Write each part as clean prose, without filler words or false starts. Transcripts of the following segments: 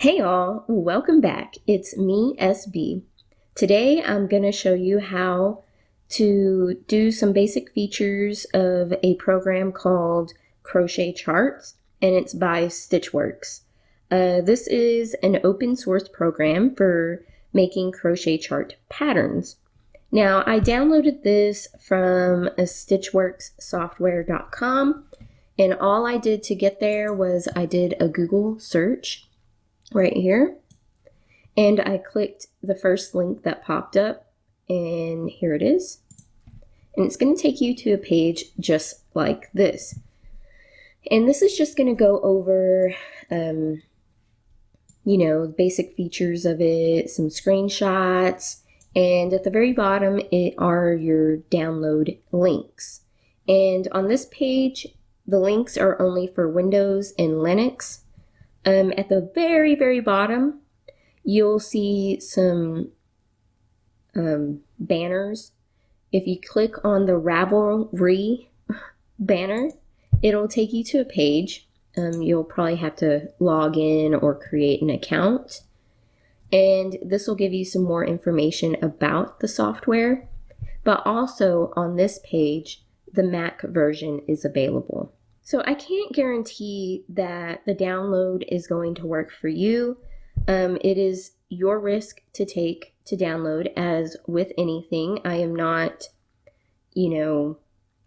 Hey all, welcome back. It's me, SB. Today I'm going to show you how to do some basic features of a program called Crochet Charts, and it's by Stitchworks. This is an open source program for making crochet chart patterns. Now, I downloaded this from stitchworkssoftware.com, and all I did to get there was I did a Google search right here, and I clicked the first link that popped up, and here it is. And it's going to take you to a page just like this. And this is just going to go over, basic features of it, some screenshots, and at the very bottom are your download links. And on this page, the links are only for Windows and Linux. At the very, very bottom, you'll see some banners. If you click on the Ravelry banner, it'll take you to a page. You'll probably have to log in or create an account. And this will give you some more information about the software. But also on this page, the Mac version is available. So I can't guarantee that the download is going to work for you. It is your risk to take to download, as with anything. I am not, a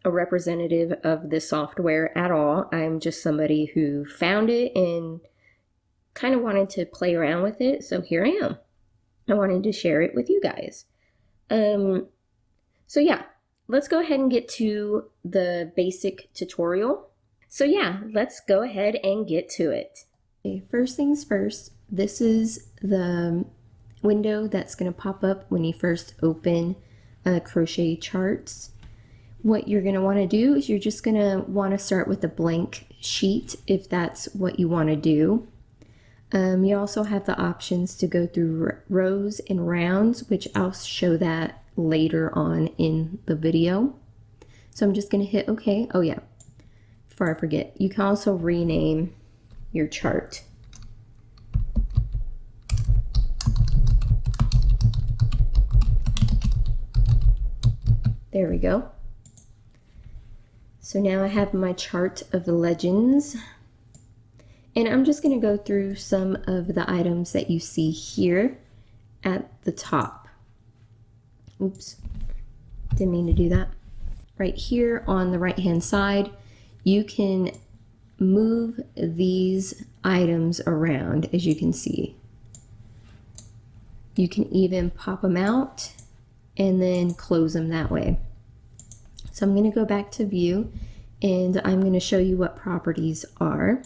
representative of the software at all. I'm just somebody who found it and kind of wanted to play around with it. So here I am. I wanted to share it with you guys. So yeah, let's go ahead and get to the basic tutorial. So yeah, let's go ahead and get to it. Okay, first things first, this is the window that's going to pop up when you first open Crochet Charts. What you're going to want to do is you're just going to want to start with a blank sheet if that's what you want to do. You also have the options to go through rows and rounds, which I'll show that later on in the video. So I'm just going to hit OK. Oh yeah. Before I forget, you can also rename your chart. There we go. So now I have my chart of the legends, and I'm just going to go through some of the items that you see here at the top. Oops, didn't mean to do that. Right here on the right hand side, you can move these items around, as you can see. You can even pop them out and then close them that way. So I'm going to go back to view, and I'm going to show you what properties are.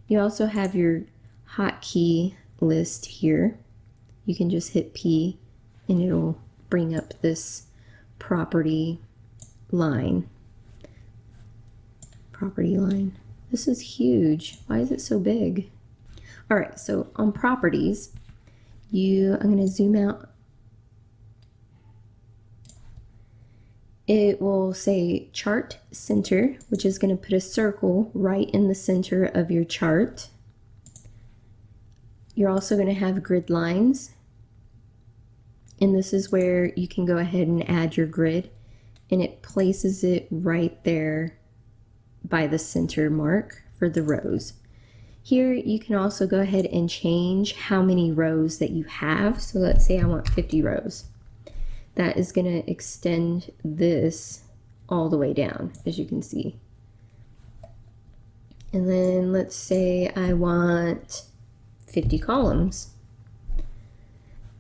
You also have your hotkey list here. You can just hit P and it'll bring up this property line. This is huge. Why is it so big? All right, so on properties, I'm going to zoom out. It will say chart center, which is going to put a circle right in the center of your chart. You're also going to have grid lines, and this is where you can go ahead and add your grid, and it places it right there by the center mark for the rows. Here you can also go ahead and change how many rows that you have. So let's say I want 50 rows. That is going to extend this all the way down, as you can see. And then let's say I want 50 columns.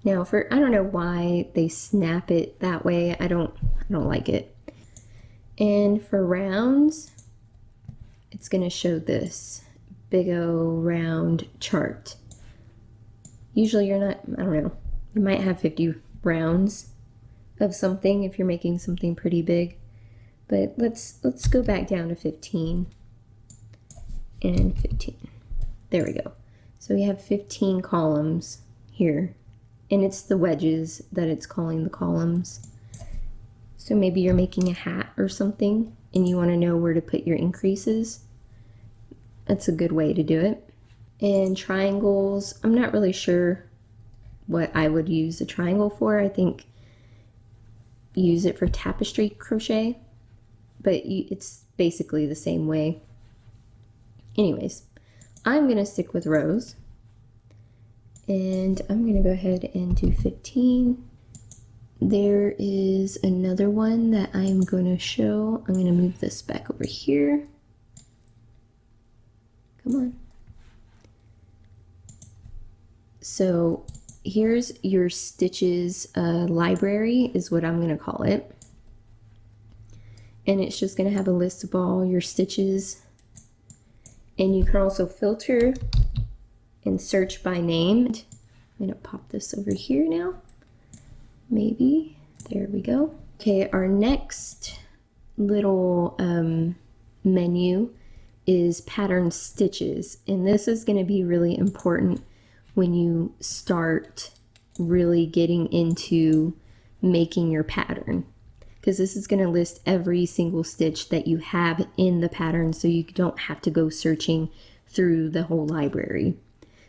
Now I don't know why they snap it that way. I don't like it. And for rounds, it's going to show this big O round chart. Usually you're not, I don't know, you might have 50 rounds of something if you're making something pretty big. But let's go back down to 15 and 15. There we go. So we have 15 columns here, and it's the wedges that it's calling the columns. So maybe you're making a hat or something and you want to know where to put your increases. That's a good way to do it. And triangles, I'm not really sure what I would use a triangle for. I think use it for tapestry crochet, but it's basically the same way. Anyways, I'm gonna stick with rows, and I'm gonna go ahead and do 15. There is another one that I'm gonna show. I'm gonna move this back over here. Come on. So here's your stitches library is what I'm gonna call it. And it's just gonna have a list of all your stitches. And you can also filter and search by name. I'm gonna pop this over here now. Maybe, there we go. Okay, our next little menu is pattern stitches. And this is gonna be really important when you start really getting into making your pattern, because this is going to list every single stitch that you have in the pattern, so you don't have to go searching through the whole library.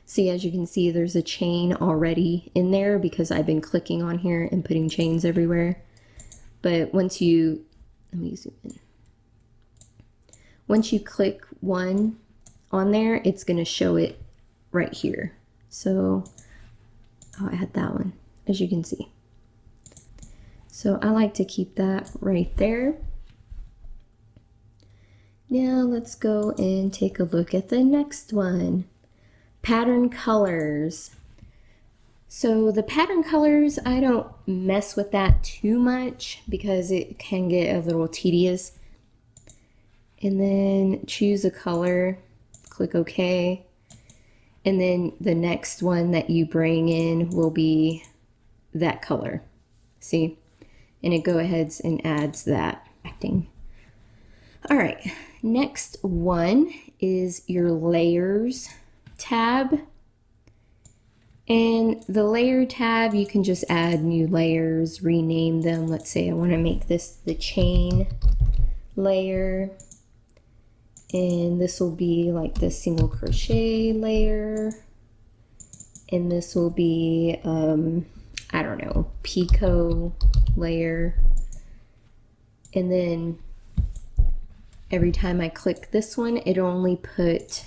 See, as you can see, there's a chain already in there because I've been clicking on here and putting chains everywhere. But once you, let me zoom in. Once you click one on there, it's going to show it right here. So I'll add that one, as you can see. So I like to keep that right there. Now let's go and take a look at the next one. Pattern colors. So the pattern colors, I don't mess with that too much because it can get a little tedious. And then choose a color, click OK. And then the next one that you bring in will be that color. See? And it go ahead and adds that. All right, next one is your layers tab. And the layer tab, you can just add new layers, rename them. Let's say I want to make this the chain layer. And this will be like the single crochet layer. And this will be, I don't know, picot layer. And then every time I click this one, it only put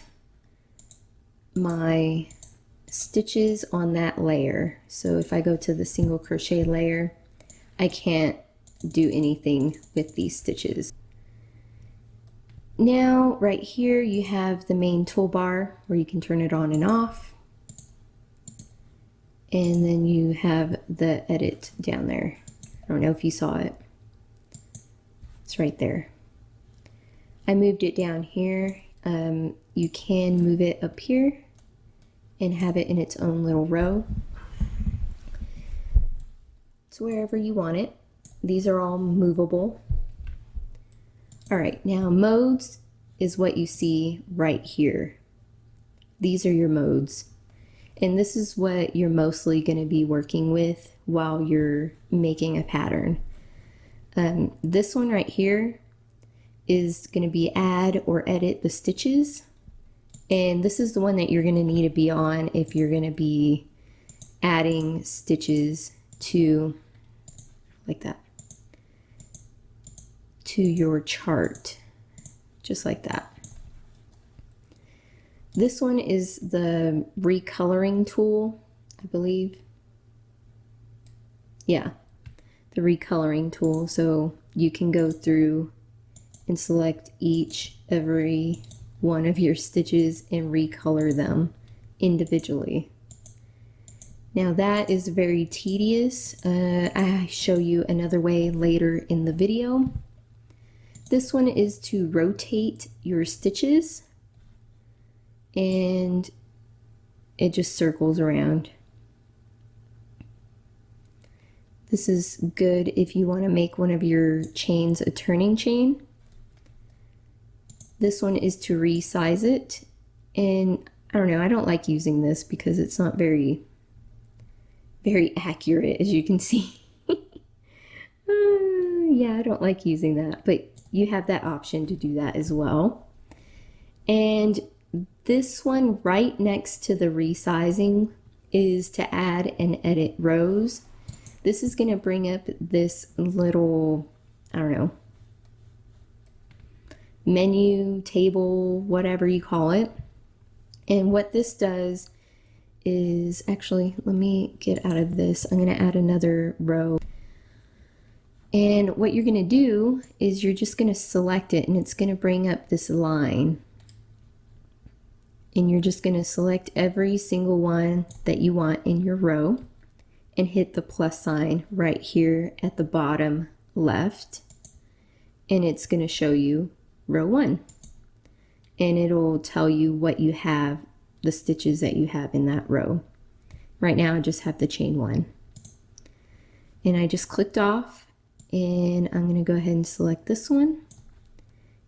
my stitches on that layer. So if I go to the single crochet layer, I can't do anything with these stitches. Now, right here, you have the main toolbar where you can turn it on and off. And then you have the edit down there. I don't know if you saw it. It's right there. I moved it down here. You can move it up here and have it in its own little row. It's wherever you want it. These are all movable. All right, now modes is what you see right here. These are your modes. And this is what you're mostly going to be working with while you're making a pattern. This one right here is going to be add or edit the stitches. And this is the one that you're going to need to be on if you're going to be adding stitches to, like that, to your chart, just like that. This one is the recoloring tool, I believe. Yeah, the recoloring tool. So you can go through and select every one of your stitches and recolor them individually. Now that is very tedious. I show you another way later in the video. This one is to rotate your stitches, and it just circles around. This is good if you want to make one of your chains a turning chain. This one is to resize it, and I don't know, I don't like using this because it's not very accurate, as you can see. Yeah, I don't like using that, but you have that option to do that as well. And This one right next to the resizing is to add and edit rows. This is going to bring up this little, I don't know, menu, table, whatever you call it. And what this does is, actually, let me get out of this. I'm going to add another row. And what you're going to do is you're just going to select it, and it's going to bring up this line. And you're just going to select every single one that you want in your row and hit the plus sign right here at the bottom left. And it's going to show you row 1. And it'll tell you what you have, the stitches that you have in that row. Right now I just have the chain 1. And I just clicked off, and I'm going to go ahead and select this one,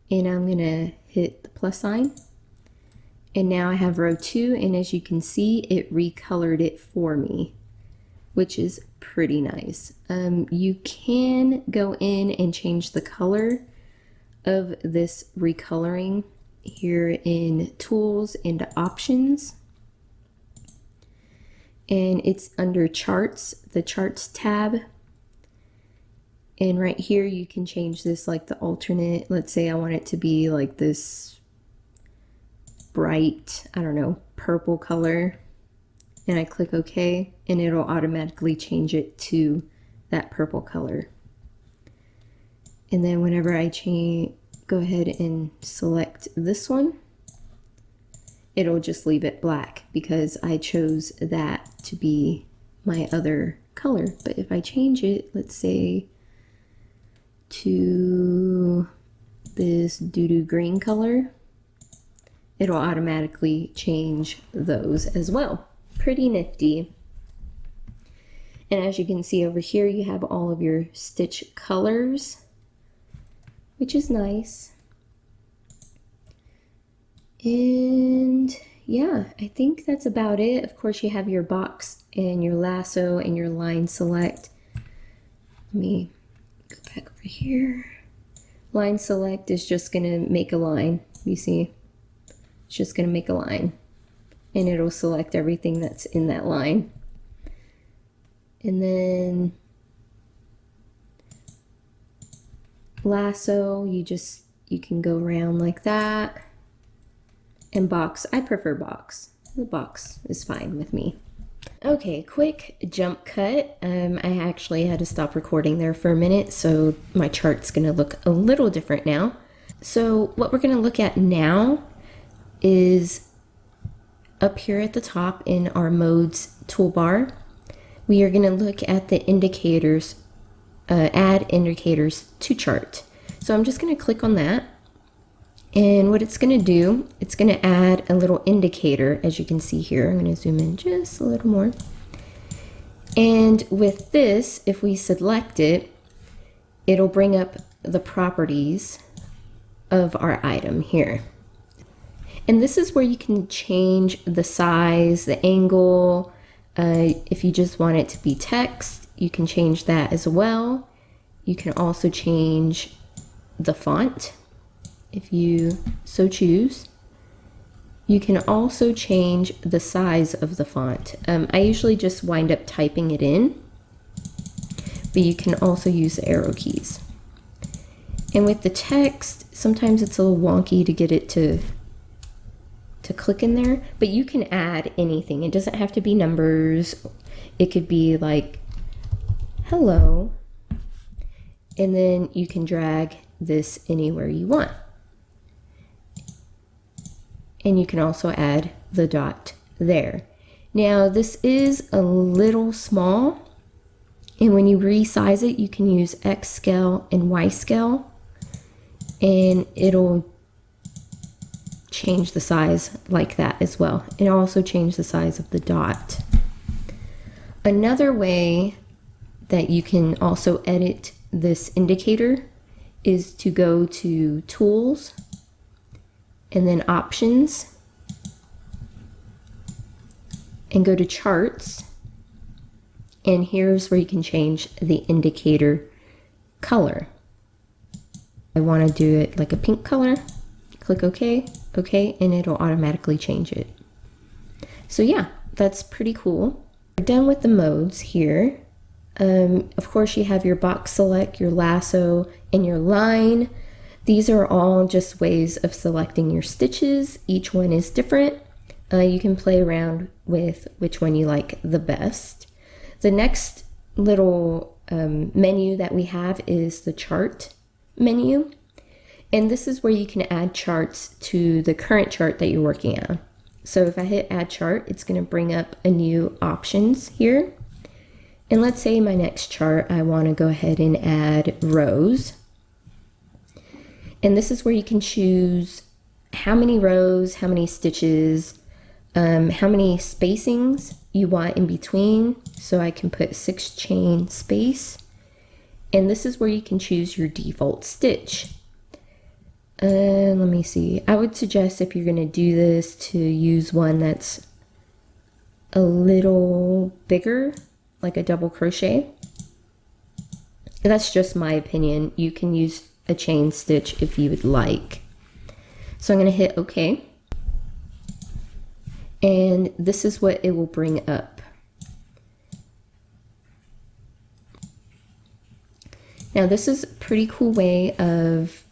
and I'm going to hit the plus sign, and now I have row 2, and as you can see, it recolored it for me, which is pretty nice. You can go in and change the color of this recoloring here in Tools and Options, and it's under Charts, the Charts tab. And right here you can change this, like the alternate. Let's say I want it to be like this bright, I don't know, purple color, and I click OK, and it'll automatically change it to that purple color. And then whenever I go ahead and select this one, it'll just leave it black because I chose that to be my other color. But if I change it, let's say to this doo-doo green color, it'll automatically change those as well. Pretty nifty. And as you can see over here, you have all of your stitch colors, which is nice. And yeah, I think that's about it. Of course, you have your box and your lasso and your line select. Let me go back over here. Line select is just going to make a line. You see, it's just going to make a line, and it'll select everything that's in that line. And then lasso, you can go around like that. And box, I prefer box. The box is fine with me. Okay, quick jump cut. I actually had to stop recording there for a minute, so my chart's gonna look a little different now. So what we're gonna look at now is up here at the top in our modes toolbar. We are gonna look at the indicators, add indicators to chart. So I'm just gonna click on that. And what it's going to do, it's going to add a little indicator, as you can see here. I'm going to zoom in just a little more. And with this, if we select it, it'll bring up the properties of our item here. And this is where you can change the size, the angle. If you just want it to be text, you can change that as well. You can also change the font, if you so choose. You can also change the size of the font. I usually just wind up typing it in, but you can also use the arrow keys. And with the text, sometimes it's a little wonky to get it to click in there, but you can add anything. It doesn't have to be numbers. It could be like hello, and then you can drag this anywhere you want. And you can also add the dot there. Now this is a little small, and when you resize it, you can use X scale and Y scale, and it'll change the size like that as well. And also change the size of the dot. Another way that you can also edit this indicator is to go to Tools, and then Options, and go to Charts, and here's where you can change the indicator color. I want to do it like a pink color, Click OK, OK, and it'll automatically change it. So yeah, that's pretty cool. We're done with the modes here. Of course, you have your box select, your lasso, and your line. These are all just ways of selecting your stitches. Each one is different. You can play around with which one you like the best. The next little menu that we have is the chart menu. And this is where you can add charts to the current chart that you're working on. So if I hit add chart, it's going to bring up a new options here. And let's say my next chart, I want to go ahead and add rows. And this is where you can choose how many rows, how many stitches, how many spacings you want in between. So I can put 6 chain space. And this is where you can choose your default stitch. Let me see. I would suggest if you're going to do this to use one that's a little bigger, like a double crochet. That's just my opinion. You can use a chain stitch if you would like. So I'm going to hit OK. And this is what it will bring up. Now this is a pretty cool way of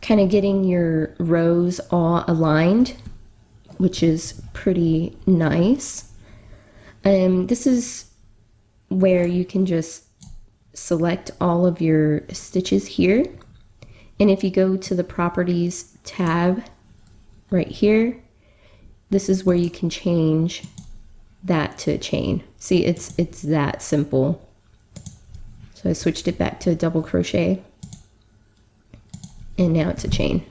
kind of getting your rows all aligned, which is pretty nice. This is where you can just select all of your stitches here. And if you go to the properties tab right here, this is where you can change that to a chain. See, it's that simple. So I switched it back to a double crochet. And now it's a chain.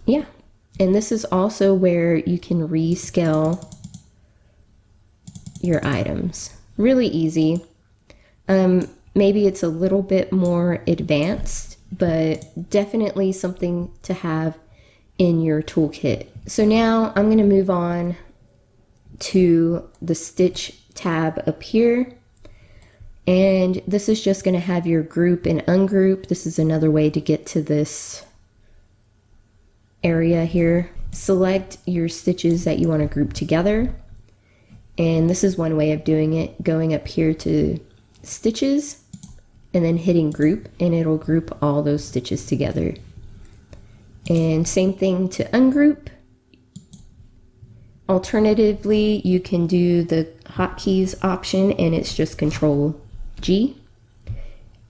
Yeah, and this is also where you can rescale your items. Really easy. Maybe it's a little bit more advanced, but definitely something to have in your toolkit. So now I'm going to move on to the stitch tab up here. And this is just going to have your group and ungroup. This is another way to get to this area here. Select your stitches that you want to group together. And this is one way of doing it, going up here to stitches and then hitting group, and it'll group all those stitches together. And same thing to ungroup. Alternatively, you can do the hotkeys option and it's just Control G,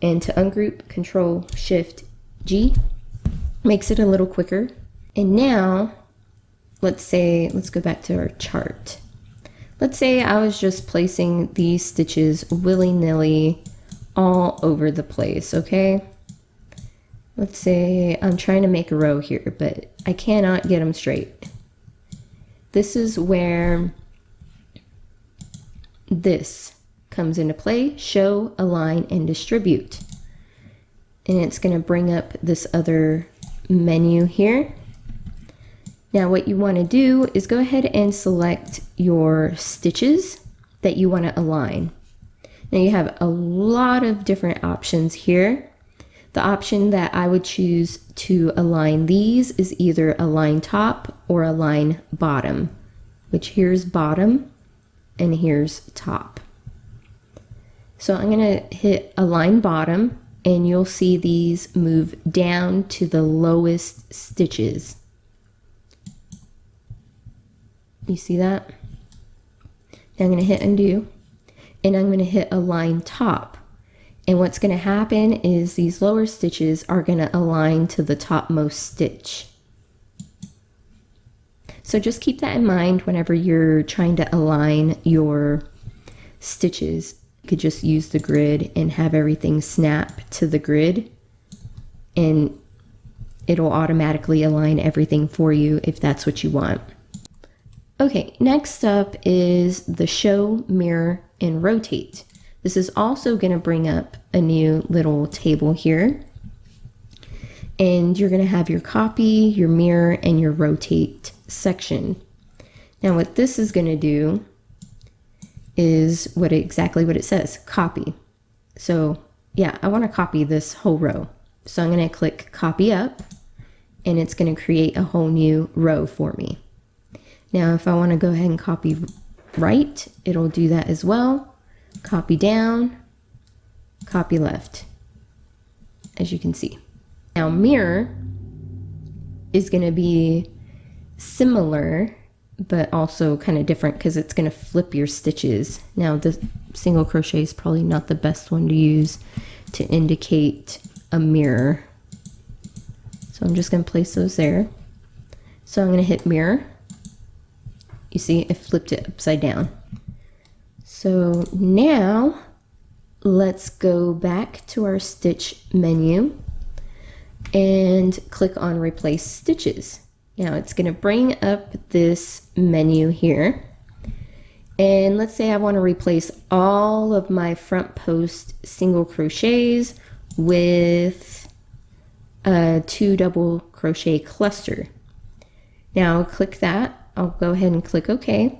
and to ungroup, Control Shift G. Makes it a little quicker. And now let's go back to our chart. Let's say I was just placing these stitches willy-nilly all over the place, okay? Let's say I'm trying to make a row here, but I cannot get them straight. This is where this comes into play, show, align, and distribute. And it's going to bring up this other menu here. Now what you want to do is go ahead and select your stitches that you want to align. Now you have a lot of different options here. The option that I would choose to align these is either align top or align bottom, which here's bottom and here's top. So I'm going to hit align bottom and you'll see these move down to the lowest stitches. You see that? Now I'm going to hit undo and I'm going to hit align top. And what's going to happen is these lower stitches are going to align to the topmost stitch. So just keep that in mind whenever you're trying to align your stitches. You could just use the grid and have everything snap to the grid, and it'll automatically align everything for you if that's what you want. Okay, next up is the show, mirror, and rotate. This is also going to bring up a new little table here. And you're going to have your copy, your mirror, and your rotate section. Now what this is going to do is exactly what it says, copy. So yeah, I want to copy this whole row. So I'm going to click copy up, and it's going to create a whole new row for me. Now if I want to go ahead and copy right, it'll do that as well. Copy down, copy left, as you can see. Now mirror is going to be similar, but also kind of different because it's going to flip your stitches. Now the single crochet is probably not the best one to use to indicate a mirror. So I'm just going to place those there. So I'm going to hit mirror. You see, it flipped it upside down. So now let's go back to our stitch menu and click on replace stitches. Now it's going to bring up this menu here. And let's say I want to replace all of my front post single crochets with a 2 double crochet cluster. Now click that. I'll go ahead and click OK,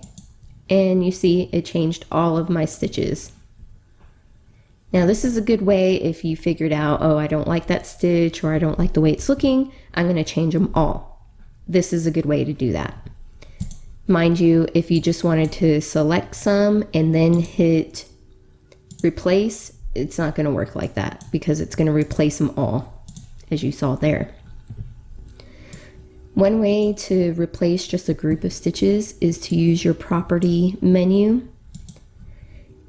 and you see it changed all of my stitches. Now this is a good way if you figured out, oh, I don't like that stitch, or I don't like the way it's looking, I'm going to change them all. This is a good way to do that. Mind you, if you just wanted to select some and then hit replace, it's not going to work like that because it's going to replace them all, as you saw there. One way to replace just a group of stitches is to use your property menu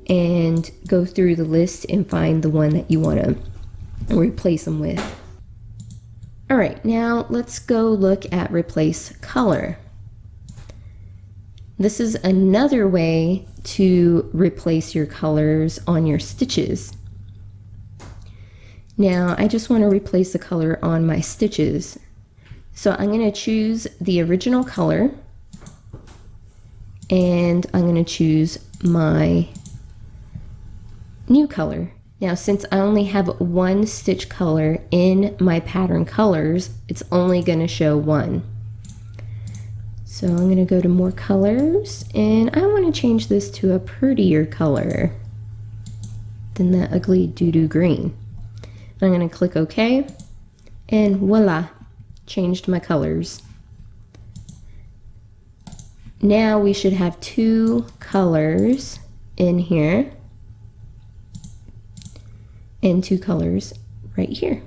and go through the list and find the one that you want to replace them with. All right, now let's go look at replace color. This is another way to replace your colors on your stitches. Now I just want to replace the color on my stitches. So I'm going to choose the original color, and I'm going to choose my new color. Now since I only have one stitch color in my pattern colors, it's only going to show one. So I'm going to go to more colors, and I want to change this to a prettier color than that ugly doo-doo green. I'm going to click OK, and voila, changed my colors. Now we should have 2 colors in here and 2 colors right here.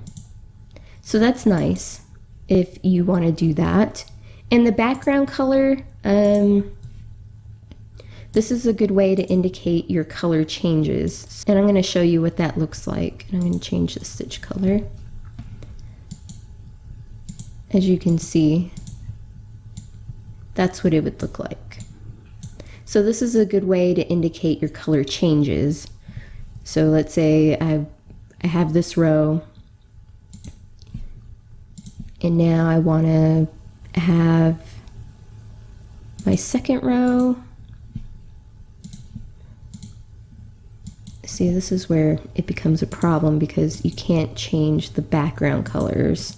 So that's nice if you want to do that. And the background color, this is a good way to indicate your color changes. And I'm going to show you what that looks like. And I'm going to change the stitch color. As you can see, that's what it would look like. So this is a good way to indicate your color changes. So let's say I have this row, and now I want to have my second row. See, this is where it becomes a problem because you can't change the background colors.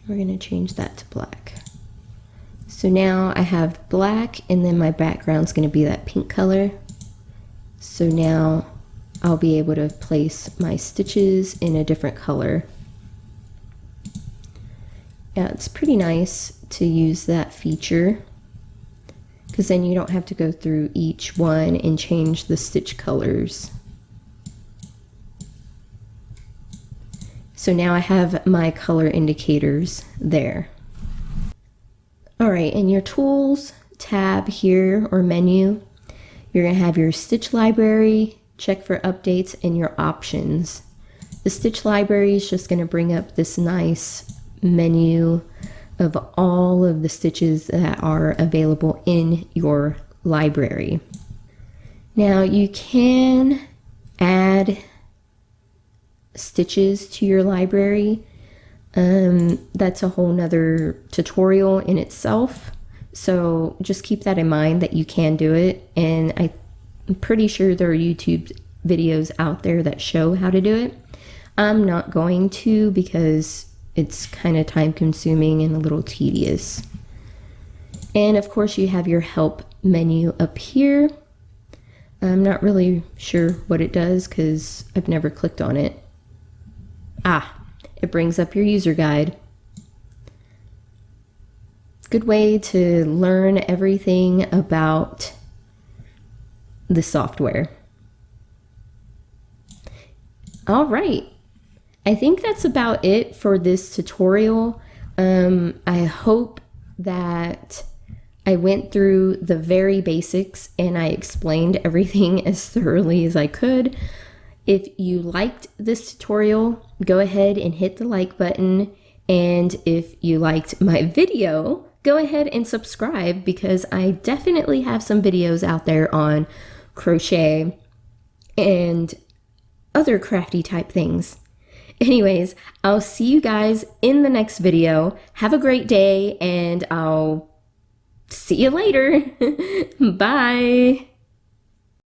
We're going to change that to black. So now I have black, and then my background's going to be that pink color. So now I'll be able to place my stitches in a different color. Yeah, it's pretty nice to use that feature because then you don't have to go through each one and change the stitch colors. So now I have my color indicators there. All right, in your tools tab here, or menu, you're gonna have your stitch library, check for updates, and your options. The stitch library is just gonna bring up this nice menu of all of the stitches that are available in your library. Now you can add stitches to your library. That's a whole nother tutorial in itself, so just keep that in mind that you can do it, and I'm pretty sure there are YouTube videos out there that show how to do it. I'm not going to because it's kind of time consuming and a little tedious. And of course you have your help menu up here. I'm not really sure what it does because I've never clicked on it. Ah, it brings up your user guide. It's a good way to learn everything about the software. All right, I think that's about it for this tutorial. I hope that I went through the very basics and I explained everything as thoroughly as I could. If you liked this tutorial, go ahead and hit the like button. And if you liked my video, go ahead and subscribe because I definitely have some videos out there on crochet and other crafty type things. Anyways, I'll see you guys in the next video. Have a great day and I'll see you later. Bye.